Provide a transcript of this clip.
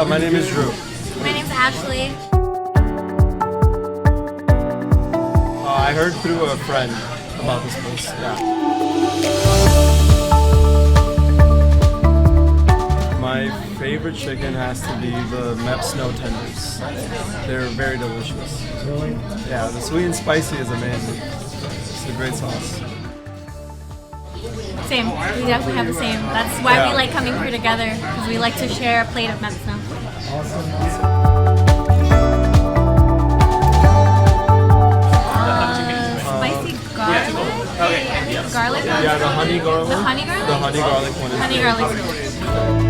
My name is Drew. My name's Ashley. I heard through a friend about this place. Yeah. My favorite chicken has to be the Mep Snow Tenders. They're very delicious. Really? Yeah, the sweet and spicy is amazing. It's a great sauce. Same. We definitely have the same. That's why Yeah. we like coming here together, because we like to share a plate of Mexico. Awesome. Spicy garlic? Garlic? Yeah, the honey garlic. The honey garlic? The honey garlic one is Honey garlic.